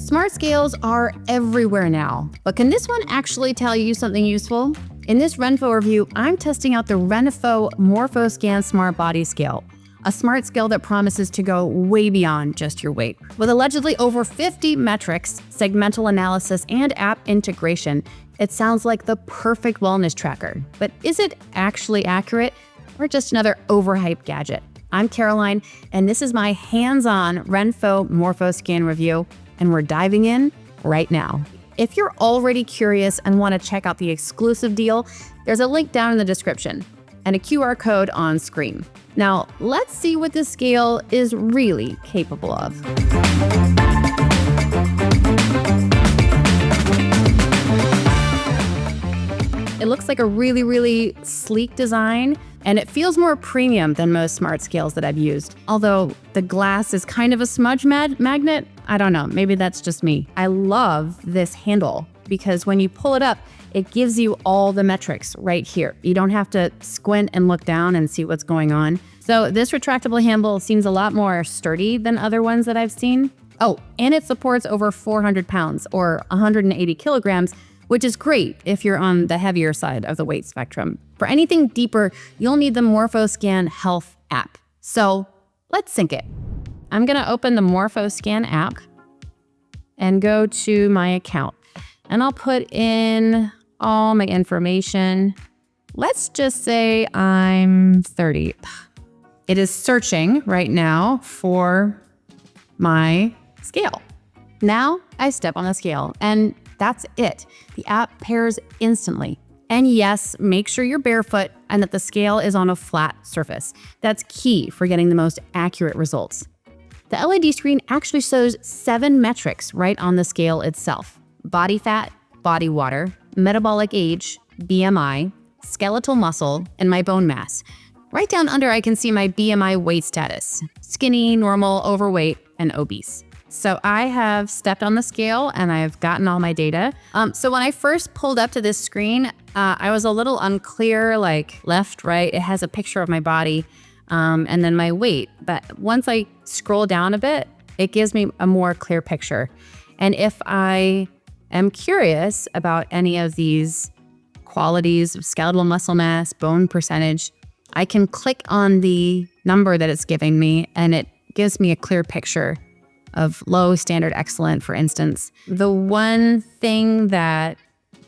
Smart scales are everywhere now, but can this one actually tell you something useful? In this Renpho review, I'm testing out the Renpho MorphoScan Smart Body Scale, a smart scale that promises to go way beyond just your weight. With allegedly over 50 metrics, segmental analysis, and app integration, it sounds like the perfect wellness tracker. But is it actually accurate, or just another overhyped gadget? I'm Caroline, and this is my hands-on Renpho MorphoScan review, and we're diving in right now. If you're already curious and want to check out the exclusive deal, there's a link down in the description and a QR code on screen. Now, let's see what this scale is really capable of. It looks like a really sleek design, and it feels more premium than most smart scales that I've used. Although the glass is kind of a smudge magnet, I don't know, maybe that's just me. I love this handle because when you pull it up, it gives you all the metrics right here. You don't have to squint and look down and see what's going on. So this retractable handle seems a lot more sturdy than other ones that I've seen. Oh, and it supports over 400 pounds or 180 kilograms, which is great if you're on the heavier side of the weight spectrum. For anything deeper, you'll need the MorphoScan Health app. So let's sync it. I'm gonna open the MorphoScan app and go to my account. And I'll put in all my information. Let's just say I'm 30. It is searching right now for my scale. Now I step on the scale and that's it. The app pairs instantly. And yes, make sure you're barefoot and that the scale is on a flat surface. That's key for getting the most accurate results. The LED screen actually shows 7 metrics right on the scale itself: body fat, body water, metabolic age, BMI, skeletal muscle, and my bone mass. Right down under, I can see my BMI weight status: skinny, normal, overweight, and obese. So I have stepped on the scale and I've gotten all my data. So when I first pulled up to this screen, I was a little unclear, like left, right. It has a picture of my body and then my weight. But once I scroll down a bit, it gives me a more clear picture. And if I am curious about any of these qualities of skeletal muscle mass, bone percentage, I can click on the number that it's giving me and it gives me a clear picture of low, standard, excellent, for instance. The one thing that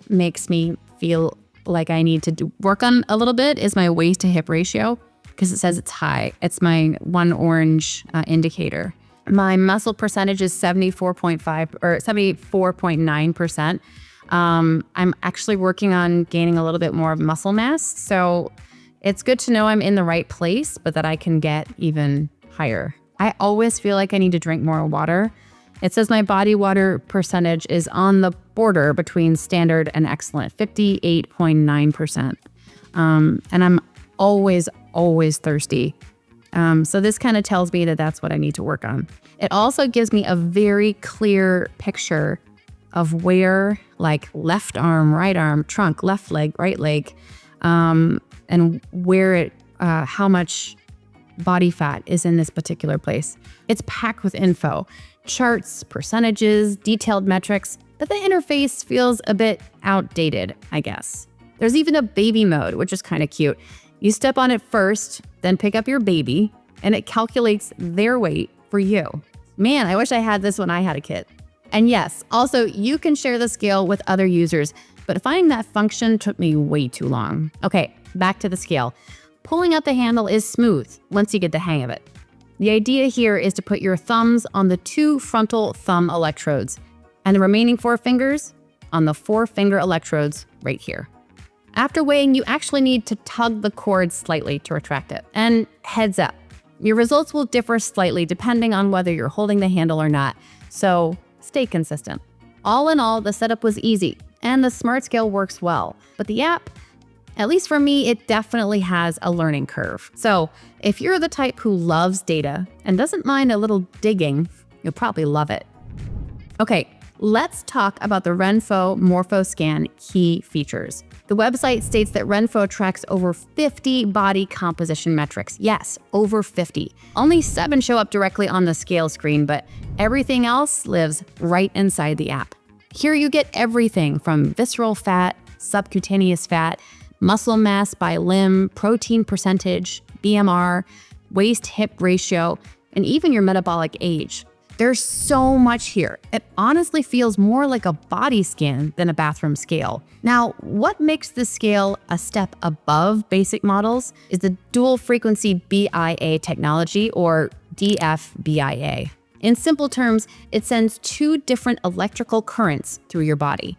makes me feel like I need to work on a little bit is my waist to hip ratio, because it says it's high. It's my one orange indicator. My muscle percentage is 74.5 or 74.9%. I'm actually working on gaining a little bit more of muscle mass. So it's good to know I'm in the right place, but that I can get even higher. I always feel like I need to drink more water. It says my body water percentage is on the border between standard and excellent, 58.9%. And I'm always thirsty. So this kind of tells me that that's what I need to work on. It also gives me a very clear picture of where, like, left arm, right arm, trunk, left leg, right leg, and where it, how much body fat is in this particular place. It's packed with info, charts, percentages, detailed metrics, but the interface feels a bit outdated, I guess. There's even a baby mode, which is kind of cute. You step on it first, then pick up your baby, and it calculates their weight for you. Man, I wish I had this when I had a kid. And yes, also you can share the scale with other users, but finding that function took me way too long. Okay, back to the scale. Pulling out the handle is smooth once you get the hang of it. The idea here is to put your thumbs on the 2 frontal thumb electrodes and the remaining 4 fingers on the 4 finger electrodes right here. After weighing, you actually need to tug the cord slightly to retract it. And heads up, your results will differ slightly depending on whether you're holding the handle or not, so stay consistent. All in all, the setup was easy and the smart scale works well, but the app, at least for me, it definitely has a learning curve. So if you're the type who loves data and doesn't mind a little digging, you'll probably love it. Okay, Let's talk about the Renpho MorphoScan key features. The website states that Renpho tracks over 50 body composition metrics. Yes, over 50. Only 7 show up directly on the scale screen, but everything else lives right inside the app. Here you get everything from visceral fat, subcutaneous fat, muscle mass by limb, protein percentage, BMR, waist-hip ratio, and even your metabolic age. There's so much here. It honestly feels more like a body scan than a bathroom scale. Now, what makes this scale a step above basic models is the dual frequency BIA technology, or DFBIA. In simple terms, it sends 2 different electrical currents through your body.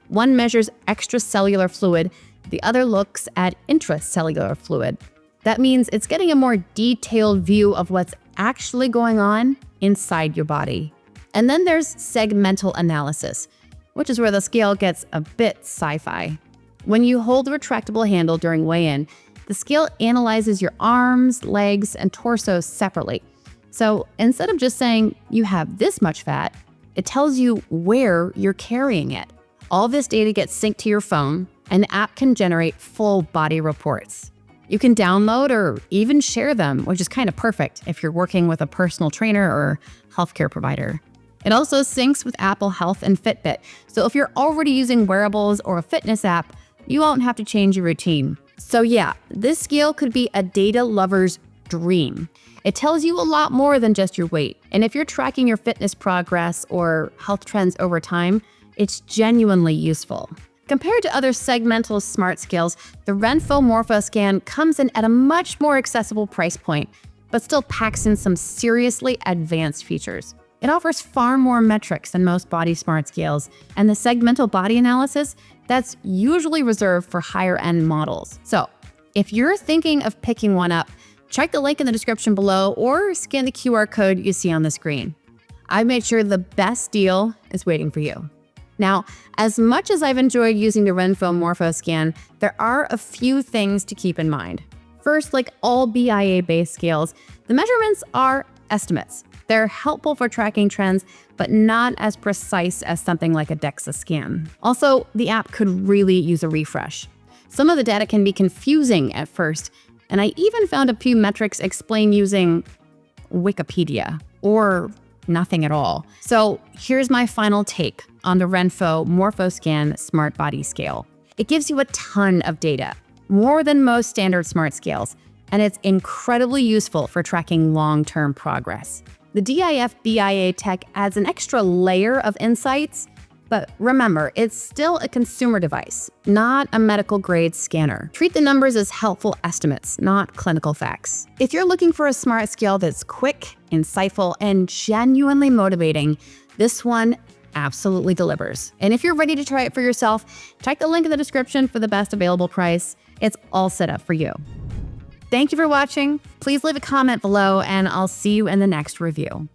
One measures extracellular fluid, the other looks at intracellular fluid. That means it's getting a more detailed view of what's actually going on inside your body. And then there's segmental analysis, which is where the scale gets a bit sci-fi. When you hold the retractable handle during weigh-in, the scale analyzes your arms, legs, and torso separately. So instead of just saying you have this much fat, it tells you where you're carrying it. All this data gets synced to your phone, and the app can generate full body reports. You can download or even share them, which is kind of perfect if you're working with a personal trainer or healthcare provider. It also syncs with Apple Health and Fitbit, so if you're already using wearables or a fitness app, you won't have to change your routine. So yeah, this scale could be a data lover's dream. It tells you a lot more than just your weight, and if you're tracking your fitness progress or health trends over time, it's genuinely useful. Compared to other segmental smart scales, the Renpho MorphoScan comes in at a much more accessible price point, but still packs in some seriously advanced features. It offers far more metrics than most body smart scales, and the segmental body analysis, that's usually reserved for higher-end models. So, if you're thinking of picking one up, check the link in the description below or scan the QR code you see on the screen. I made sure the best deal is waiting for you. Now, as much as I've enjoyed using the Renpho MorphoScan, there are a few things to keep in mind. First, like all BIA-based scales, the measurements are estimates. They're helpful for tracking trends, but not as precise as something like a DEXA scan. Also, the app could really use a refresh. Some of the data can be confusing at first, and I even found a few metrics explained using Wikipedia, or nothing at all. So here's my final take on the Renpho MorphoScan Smart Body Scale. It gives you a ton of data, more than most standard smart scales, and it's incredibly useful for tracking long-term progress. The DIF-BIA tech adds an extra layer of insights, but remember, it's still a consumer device, not a medical-grade scanner. Treat the numbers as helpful estimates, not clinical facts. If you're looking for a smart scale that's quick, insightful, and genuinely motivating, this one absolutely delivers. And if you're ready to try it for yourself, check the link in the description for the best available price. It's all set up for you. Thank you for watching. Please leave a comment below, and I'll see you in the next review.